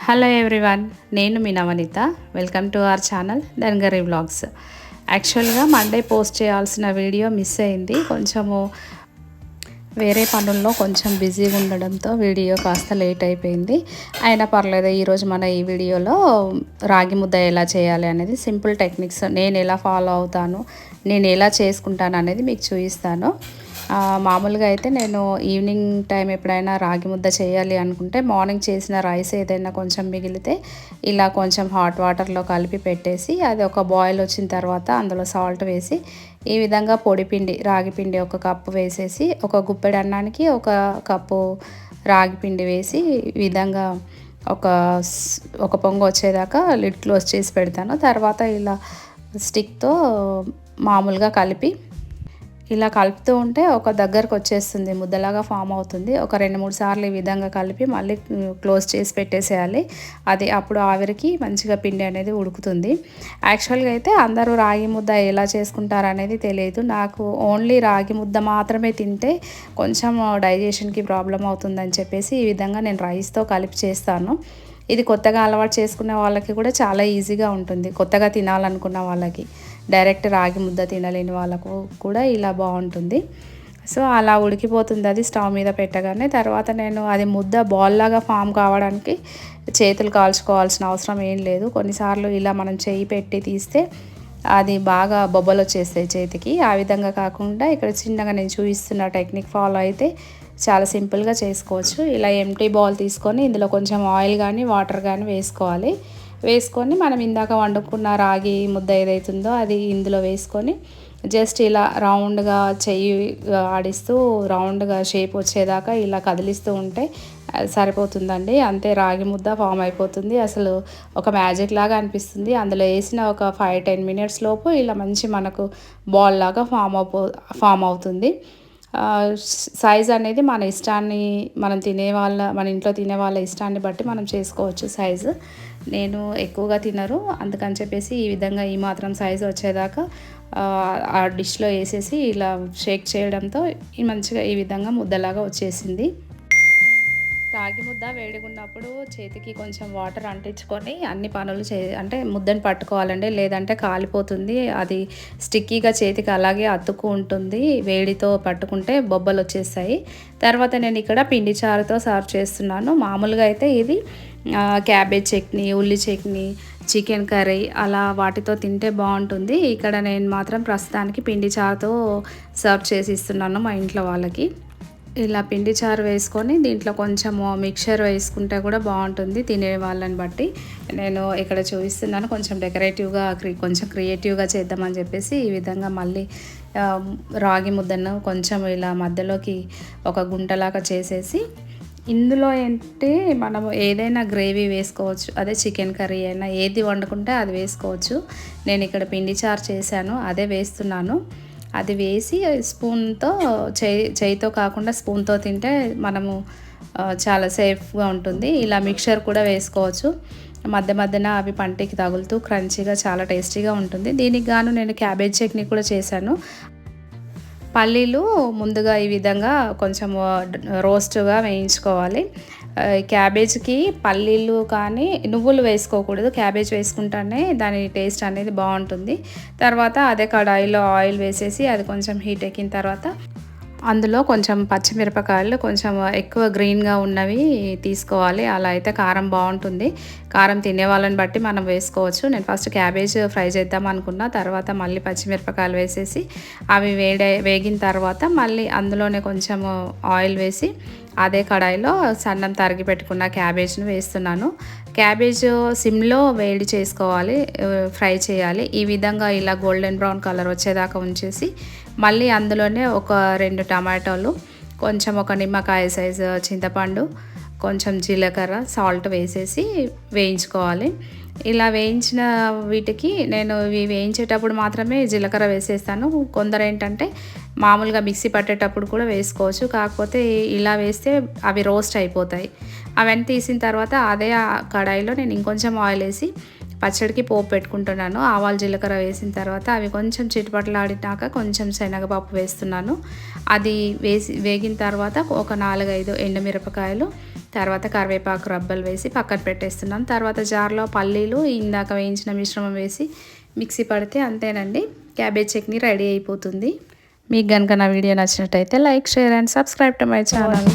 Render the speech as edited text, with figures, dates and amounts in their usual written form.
Hello everyone, నేను మీ Navaneetha. Welcome to our channel Dhangari vlogs. యాక్చువల్గా మండే పోస్ట్ చేయాల్సిన వీడియో మిస్ అయింది. కొంచెము వేరే పనుల్లో కొంచెం బిజీగా ఉండడంతో వీడియో కాస్త లేట్ అయిపోయింది. అయినా పర్లేదు, ఈరోజు మన ఈ వీడియోలో రాగి ముద్ద ఎలా చేయాలి అనేది సింపుల్ టెక్నిక్స్, నేను ఎలా ఫాలో అవుతాను, నేను ఎలా చేసుకుంటాను అనేది మీకు చూపిస్తాను. మామూలుగా అయితే నేను ఈవినింగ్ టైం ఎప్పుడైనా రాగి ముద్ద చేయాలి అనుకుంటే మార్నింగ్ చేసిన రైస్ ఏదైనా కొంచెం మిగిలితే ఇలా కొంచెం హాట్ వాటర్లో కలిపి పెట్టేసి అది ఒక బాయిల్ వచ్చిన తర్వాత అందులో సాల్ట్ వేసి ఈ విధంగా పొడిపిండి రాగిపిండి ఒక కప్పు వేసేసి ఒక గుప్పెడు అన్నానికి ఒక కప్పు రాగిపిండి వేసి ఈ విధంగా ఒక పొంగు వచ్చేదాకా లిడ్ క్లోజ్ చేసి పెడతాను. తర్వాత ఇలా స్టిక్తో మామూలుగా కలిపి ఇలా కలుపుతూ ఉంటే ఒక దగ్గరకు వచ్చేస్తుంది, ముద్దలాగా ఫామ్ అవుతుంది. ఒక 2-3 సార్లు ఈ విధంగా కలిపి మళ్ళీ క్లోజ్ చేసి పెట్టేసేయాలి. అది అప్పుడు ఆవిరికి మంచిగా పిండి అనేది ఉడుకుతుంది. యాక్చువల్గా అయితే అందరూ రాగి ముద్ద ఎలా చేసుకుంటారు అనేది తెలియదు నాకు. ఓన్లీ రాగి ముద్ద మాత్రమే తింటే కొంచెం డైజెషన్కి ప్రాబ్లం అవుతుందని చెప్పేసి ఈ విధంగా నేను రైస్తో కలిపి చేస్తాను. ఇది కొత్తగా అలవాటు చేసుకునే వాళ్ళకి కూడా చాలా ఈజీగా ఉంటుంది. కొత్తగా తినాలనుకున్న వాళ్ళకి, డైరెక్ట్ రాగి ముద్ద తినలేని వాళ్ళకు కూడా ఇలా బాగుంటుంది. సో అలా ఉడికిపోతుంది అది స్టవ్ మీద పెట్టగానే. తర్వాత నేను అది ముద్ద బాల్ లాగా ఫామ్ కావడానికి చేతులు కాల్చుకోవాల్సిన అవసరం ఏం లేదు. కొన్నిసార్లు ఇలా మనం చేయి పెట్టి తీస్తే అది బాగా బొబ్బలు వచ్చేస్తాయి చేతికి. ఆ విధంగా కాకుండా ఇక్కడ చిన్నగా నేను చూపిస్తున్న టెక్నిక్ ఫాలో అయితే చాలా సింపుల్గా చేసుకోవచ్చు. ఇలా ఎంటీ బౌల్ తీసుకొని ఇందులో కొంచెం ఆయిల్ కానీ వాటర్ కానీ వేసుకొని మనం ఇందాక వండుకున్న రాగి ముద్ద ఏదైతుందో అది ఇందులో వేసుకొని జస్ట్ ఇలా రౌండ్గా చెయ్యి ఆడిస్తూ రౌండ్గా షేప్ వచ్చేదాకా ఇలా కదిలిస్తూ ఉంటే సరిపోతుందండి. అంతే, రాగి ముద్ద ఫామ్ అయిపోతుంది. అసలు ఒక మ్యాజిక్ లాగా అనిపిస్తుంది. అందులో వేసిన ఒక 5-10 మినిట్స్ లోపు ఇలా మంచి మనకు బాల్ లాగా ఫామ్ అవుతుంది. సైజ్ అనేది మన ఇష్టాన్ని, మన ఇంట్లో తినే వాళ్ళ ఇష్టాన్ని బట్టి మనం చేసుకోవచ్చు సైజు. నేను ఎక్కువగా తినరు, అందుకని చెప్పేసి ఈ విధంగా ఈ మాత్రం సైజు వచ్చేదాకా ఆ డిష్లో వేసేసి ఇలా షేక్ చేయడంతో మంచిగా ఈ విధంగా ముద్దలాగా వచ్చేసింది. రాగి ముద్ద వేడిగున్నప్పుడు చేతికి కొంచెం వాటర్ అంటించుకొని అన్ని పనులు అంటే ముద్దను పట్టుకోవాలండి, లేదంటే కాలిపోతుంది. అది స్టిక్కీగా చేతికి అలాగే అతుక్కు ఉంటుంది. వేడితో పట్టుకుంటే బొబ్బలు వచ్చేస్తాయి. తర్వాత నేను ఇక్కడ పిండి చారుతో సర్వ్ చేస్తున్నాను. మామూలుగా అయితే ఇది క్యాబేజ్ చట్నీ, ఉల్లి చట్నీ, చికెన్ కర్రీ అలా వాటితో తింటే బాగుంటుంది. ఇక్కడ నేను మాత్రం ప్రస్తుతానికి పిండి చారుతో సర్వ్ చేసి ఇస్తున్నాను మా ఇంట్లో వాళ్ళకి. ఇలా పిండి చారు వేసుకొని దీంట్లో కొంచెము మిక్చర్ వేసుకుంటే కూడా బాగుంటుంది తినే వాళ్ళని బట్టి. నేను ఇక్కడ చూపిస్తున్నాను కొంచెం డెకరేటివ్గా, కొంచెం క్రియేటివ్గా చేద్దామని చెప్పేసి ఈ విధంగా మళ్ళీ రాగి ముద్దను కొంచెం ఇలా మధ్యలోకి ఒక గుంటలాగా చేసేసి ఇందులో ఏంటి మనము ఏదైనా గ్రేవీ వేసుకోవచ్చు. అదే చికెన్ కర్రీ అయినా ఏది వండుకుంటే అది వేసుకోవచ్చు. నేను ఇక్కడ పిండి చారు చేశాను, అదే వేస్తున్నాను. అది వేసి స్పూన్తో చేయితో కాకుండా స్పూన్తో తింటే మనము చాలా సేఫ్గా ఉంటుంది. ఇలా మిక్చర్ కూడా వేసుకోవచ్చు. మధ్యన అవి పంటికి తగులుతూ క్రంచీగా చాలా టేస్టీగా ఉంటుంది. దీనికి గాను నేను క్యాబేజ్ చట్నీ కూడా చేశాను. పల్లీలు ముందుగా ఈ విధంగా కొంచెం రోస్ట్గా వేయించుకోవాలి. క్యాబేజ్కి పల్లీలు కానీ నువ్వులు వేసుకోకూడదు, క్యాబేజ్ వేసుకుంటానే దాని టేస్ట్ అనేది బాగుంటుంది. తర్వాత అదే కడాయిలో ఆయిల్ వేసేసి అది కొంచెం హీట్ ఎక్కిన తర్వాత అందులో కొంచెం పచ్చిమిరపకాయలు కొంచెం ఎక్కువ గ్రీన్గా ఉన్నవి తీసుకోవాలి. అలా అయితే కారం బాగుంటుంది. కారం తినే వాళ్ళని బట్టి మనం వేసుకోవచ్చు. నేను ఫస్ట్ క్యాబేజ్ ఫ్రై చేద్దాం అనుకున్నా, తర్వాత మళ్ళీ పచ్చిమిరపకాయలు వేసేసి అవి వేగిన తర్వాత మళ్ళీ అందులోనే కొంచెం ఆయిల్ వేసి అదే కడాయిలో సన్నం తరిగి పెట్టుకున్న క్యాబేజ్ను వేస్తున్నాను. క్యాబేజ్ సిమ్లో వేడి చేసుకోవాలి, ఫ్రై చేయాలి. ఈ విధంగా ఇలా గోల్డెన్ బ్రౌన్ కలర్ వచ్చేదాకా ఉంచేసి మళ్ళీ అందులోనే ఒక 2 టమాటోలు, కొంచెం ఒక నిమ్మకాయ సైజు చింతపండు, కొంచెం జీలకర్ర, సాల్ట్ వేసేసి వేయించుకోవాలి. ఇలా వేయించిన వీటికి నేను ఇవి వేయించేటప్పుడు మాత్రమే జీలకర్ర వేసేస్తాను. కొందరు ఏంటంటే మామూలుగా మిక్సీ పట్టేటప్పుడు కూడా వేసుకోవచ్చు, కాకపోతే ఇలా వేస్తే అవి రోస్ట్ అయిపోతాయి. అవన్నీ తీసిన తర్వాత అదే కడాయిలో నేను ఇంకొంచెం ఆయిల్ వేసి పచ్చడికి పోపు పెట్టుకుంటున్నాను. ఆవాలు జీలకర్ర వేసిన తర్వాత అవి కొంచెం చిటపటలాడినాక కొంచెం శనగపప్పు వేస్తున్నాను. అది వేగిన తర్వాత ఒక 4-5 ఎండుమిరపకాయలు, తర్వాత కరివేపాకు రబ్బలు వేసి పక్కన పెట్టేస్తున్నాను. తర్వాత జార్లో పల్లీలు ఇందాక వేయించిన మిశ్రమం వేసి మిక్సీ పడితే అంతేనండి, క్యాబేజ్ చట్నీ రెడీ అయిపోతుంది. మీకు కనుక నా వీడియో నచ్చినట్టయితే like, share and subscribe to my channel.